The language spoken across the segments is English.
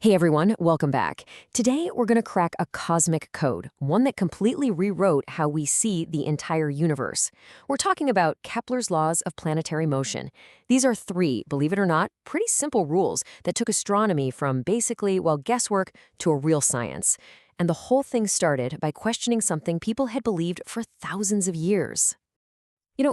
Hey everyone, welcome back. Today we're going to crack a cosmic code, one that completely rewrote how we see the entire universe. We're talking about Kepler's laws of planetary motion. These are three, believe it or not, pretty simple rules that took astronomy from basically, well, guesswork to a real science. And the whole thing started by questioning something people had believed for thousands of years.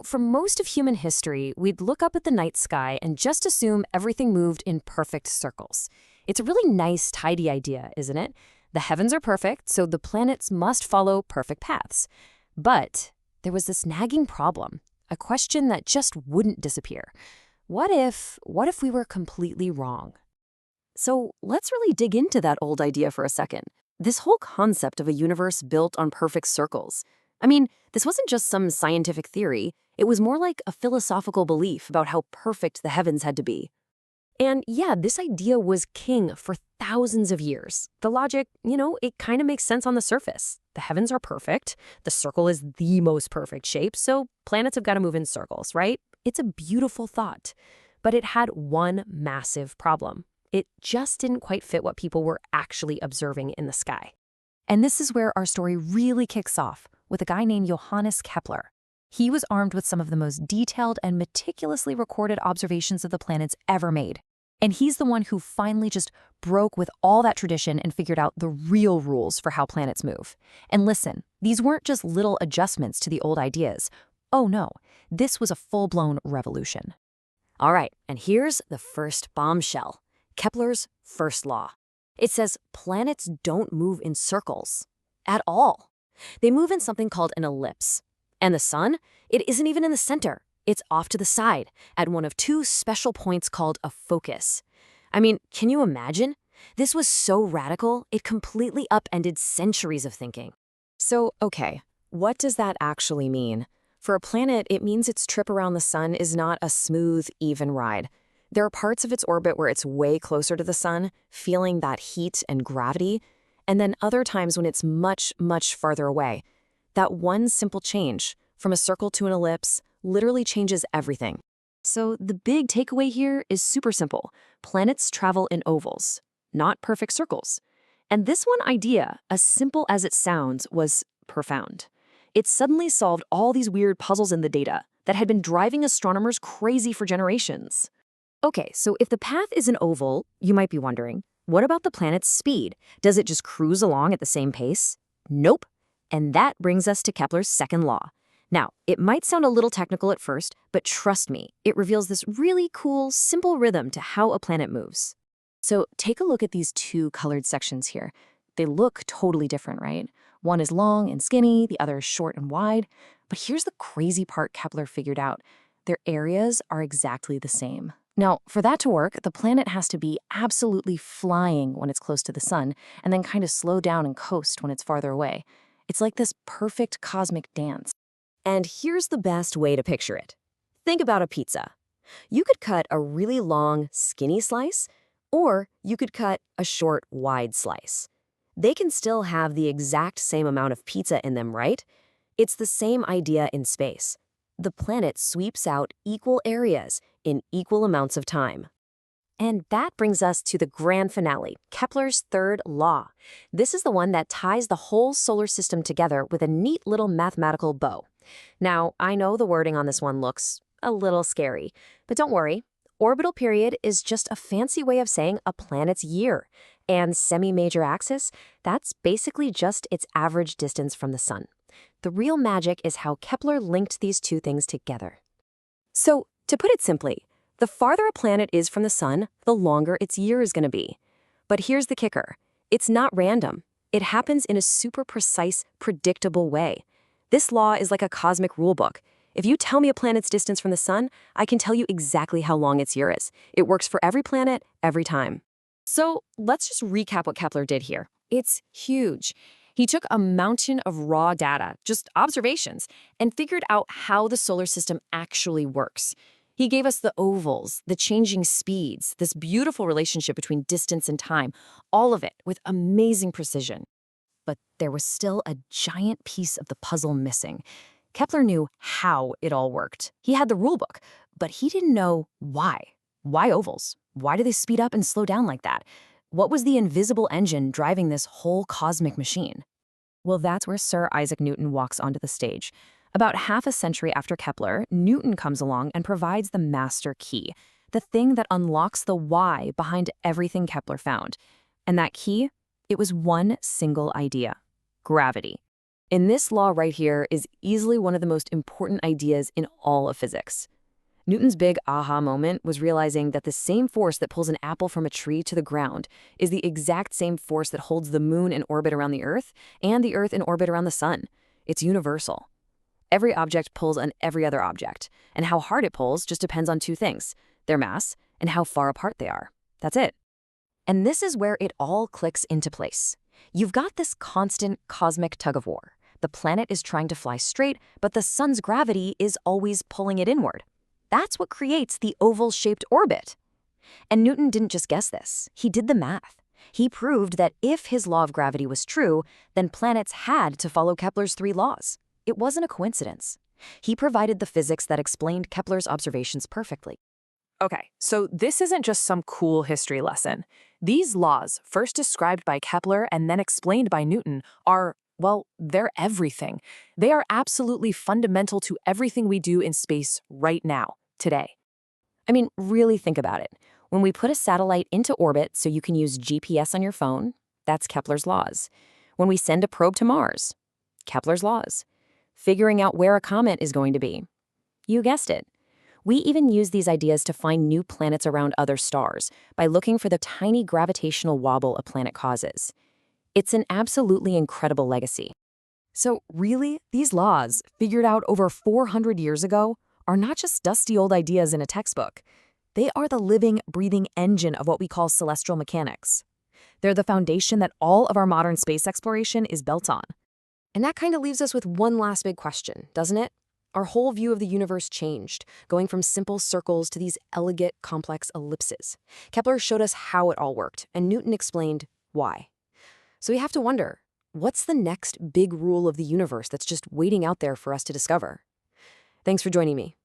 For most of human history, we'd look up at the night sky and just assume everything moved in perfect circles. It's a really nice, tidy idea, isn't it? The heavens are perfect, so the planets must follow perfect paths. But there was this nagging problem, a question that just wouldn't disappear. What if we were completely wrong? So let's really dig into that old idea for a second. This whole concept of a universe built on perfect circles. This wasn't just some scientific theory. It was more like a philosophical belief about how perfect the heavens had to be. And yeah, this idea was king for thousands of years. The logic, it kind of makes sense on the surface. The heavens are perfect. The circle is the most perfect shape, so planets have got to move in circles, right? It's a beautiful thought. But it had one massive problem. It just didn't quite fit what people were actually observing in the sky. And this is where our story really kicks off, with a guy named Johannes Kepler. He was armed with some of the most detailed and meticulously recorded observations of the planets ever made. And he's the one who finally just broke with all that tradition and figured out the real rules for how planets move. And listen, these weren't just little adjustments to the old ideas. Oh no, this was a full-blown revolution. All right, and here's the first bombshell. Kepler's first law. It says planets don't move in circles at all. They move in something called an ellipse. And the sun, it isn't even in the center. It's off to the side, at one of two special points called a focus. Can you imagine? This was so radical, it completely upended centuries of thinking. So, okay, what does that actually mean? For a planet, it means its trip around the sun is not a smooth, even ride. There are parts of its orbit where it's way closer to the sun, feeling that heat and gravity, and then other times when it's much, much farther away. That one simple change, from a circle to an ellipse, literally changes everything. So the big takeaway here is super simple. Planets travel in ovals, not perfect circles. And this one idea, as simple as it sounds, was profound. It suddenly solved all these weird puzzles in the data that had been driving astronomers crazy for generations. Okay, so if the path is an oval, you might be wondering, what about the planet's speed? Does it just cruise along at the same pace? Nope. And that brings us to Kepler's second law. Now, it might sound a little technical at first, but trust me, it reveals this really cool, simple rhythm to how a planet moves. So take a look at these two colored sections here. They look totally different, right? One is long and skinny, the other is short and wide. But here's the crazy part Kepler figured out. Their areas are exactly the same. Now, for that to work, the planet has to be absolutely flying when it's close to the sun, and then kind of slow down and coast when it's farther away. It's like this perfect cosmic dance. And here's the best way to picture it. Think about a pizza. You could cut a really long, skinny slice, or you could cut a short, wide slice. They can still have the exact same amount of pizza in them, right? It's the same idea in space. The planet sweeps out equal areas in equal amounts of time. And that brings us to the grand finale, Kepler's third law. This is the one that ties the whole solar system together with a neat little mathematical bow. Now, I know the wording on this one looks a little scary, but don't worry. Orbital period is just a fancy way of saying a planet's year. And semi-major axis, that's basically just its average distance from the sun. The real magic is how Kepler linked these two things together. So, to put it simply, the farther a planet is from the sun, the longer its year is going to be. But here's the kicker. It's not random. It happens in a super precise, predictable way. This law is like a cosmic rulebook. If you tell me a planet's distance from the sun, I can tell you exactly how long its year is. It works for every planet, every time. So let's just recap what Kepler did here. It's huge. He took a mountain of raw data, just observations, and figured out how the solar system actually works. He gave us the ovals, the changing speeds, this beautiful relationship between distance and time, all of it with amazing precision. But there was still a giant piece of the puzzle missing. Kepler knew how it all worked. He had the rulebook, but he didn't know why. Why ovals? Why do they speed up and slow down like that? what was the invisible engine driving this whole cosmic machine? Well, that's where Sir Isaac Newton walks onto the stage. About half a century after Kepler, Newton comes along and provides the master key, the thing that unlocks the why behind everything Kepler found. And that key? It was one single idea: gravity. And this law right here is easily one of the most important ideas in all of physics. Newton's big aha moment was realizing that the same force that pulls an apple from a tree to the ground is the exact same force that holds the moon in orbit around the Earth and the Earth in orbit around the sun. It's universal. Every object pulls on every other object, and how hard it pulls just depends on two things: their mass and how far apart they are. That's it. And this is where it all clicks into place. You've got this constant cosmic tug-of-war. The planet is trying to fly straight, but the sun's gravity is always pulling it inward. That's what creates the oval-shaped orbit. And Newton didn't just guess this. He did the math. He proved that if his law of gravity was true, then planets had to follow Kepler's 3 laws. It wasn't a coincidence. He provided the physics that explained Kepler's observations perfectly. Okay, so this isn't just some cool history lesson. These laws, first described by Kepler and then explained by Newton, are, well, they're everything. They are absolutely fundamental to everything we do in space right now, today. I mean, really think about it. When we put a satellite into orbit so you can use GPS on your phone, that's Kepler's laws. When we send a probe to Mars, Kepler's laws. Figuring out where a comet is going to be. You guessed it. We even use these ideas to find new planets around other stars by looking for the tiny gravitational wobble a planet causes. It's an absolutely incredible legacy. So really, these laws, figured out over 400 years ago, are not just dusty old ideas in a textbook. They are the living, breathing engine of what we call celestial mechanics. They're the foundation that all of our modern space exploration is built on. And that kind of leaves us with one last big question, doesn't it? Our whole view of the universe changed, going from simple circles to these elegant, complex ellipses. Kepler showed us how it all worked, and Newton explained why. So we have to wonder, what's the next big rule of the universe that's just waiting out there for us to discover? Thanks for joining me.